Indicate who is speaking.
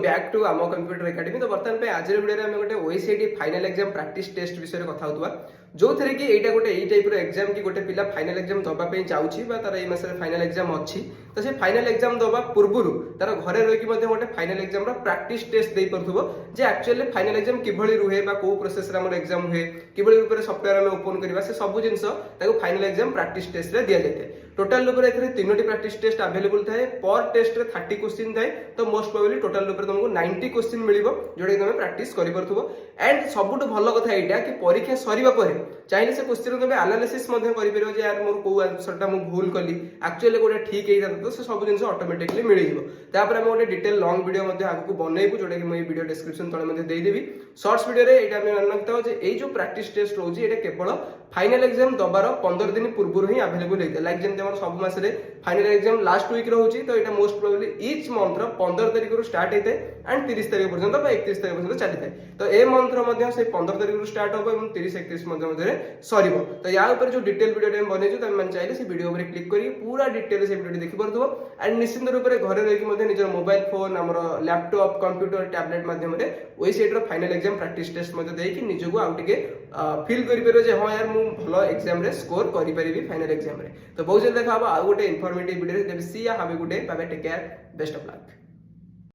Speaker 1: Back to आम computer academy. तो बर्तमान आज वीडियो में गोटे ओईसीटी फाइनल एग्जाम प्रैक्टिस टेस्ट विषय कथा होता जो थे कि एटा गोटे यही टाइप एग्जाम कि गोटे पिला फाइनल एग्जाम दबाई जाऊँगी तार ये मास फाइनल एग्जाम अच्छी तो से फाइनल एग्जाम दबा पूर्व तार घरे रही गोटे फाइनल एग्जाम प्रैक्टिस टेस्ट दे पार्थो जे एक्चुअली फाइनल एग्जाम किभली रुहे कौ प्रोसेस रे एग्जाम हुए किभली रूप से सॉफ्टवेयर में ओपन करवा से सब जिन फाइनल एग्जाम प्रैक्टिस टेस्ट रे दिया जाए। टोटाल रूप से 3टी प्रैक्टिस टेस्ट अवेलेबल थाए पर टेस्ट रे 30 क्वेश्चन थाए तो मोस्ट प्रोबेबली टोटाल रूप से तुमको 90 क्वेश्चन मिलिबो जोडे तुम प्रैक्टिस करि परथुबो। एंड सबुठ भल कथा एटा कि परीक्षा सरीबा परे चाहे से क्वेश्चन तुम एनालिसिस मध्य करि परिबो जे यार मोर को आंसरटा मु भूल कली एक्चुअली गोटे ठीक हेता तो से सब जिन ऑटोमेटिकली मिल जिवो। तापर हम गोटे डिटेल लॉन्ग वीडियो मध्य आगु बनैबु जोडे कि मैं वीडियो डिस्क्रिप्शन तळे मध्य देई देबी। शॉर्ट्स वीडियो रे एटा हम मानता जे ए जो प्रैक्टिस टेस्ट रोजी एटा केवल फाइनल एग्जाम दबार 15 दिन पूर्व ही अवेलेबल होता लाइक जमी आम सब मासरे फाइनल एग्जाम लास्ट वीक रोचे तो यहाँ मोस्ट प्रोबेबली ईच मंथ 15 तारिख स्टार्ट होता है एंड 30 तारिख पर्यंत 31 तारिख पर्यंत चली था तो ए मंथ से 15 तारिख स्टार्ट हम और 30-31 मध्य सर तो या जो डिटेल वीडियो बनई मैंने चाहिए से वीडियो क्लिक कर पूरा डिटेल से वीडियो देखी पार्थो एंड निश्चित रूप से घर रही निज मोबाइल फोन आम लैपटॉप कंप्यूटर टैबलेट मध्यम ओईसीटी फाइनल एग्जाम प्रैक्टिस टेस्ट देकी निजको आउ टे फील कर हाँ यार मुझे भल एग्जाम रे स्कोर करि परिबी फाइनल एग्जाम रे। तो बहुत जल्दी देखा आउ गोटे informative video see have a good day bye bye take care best of luck.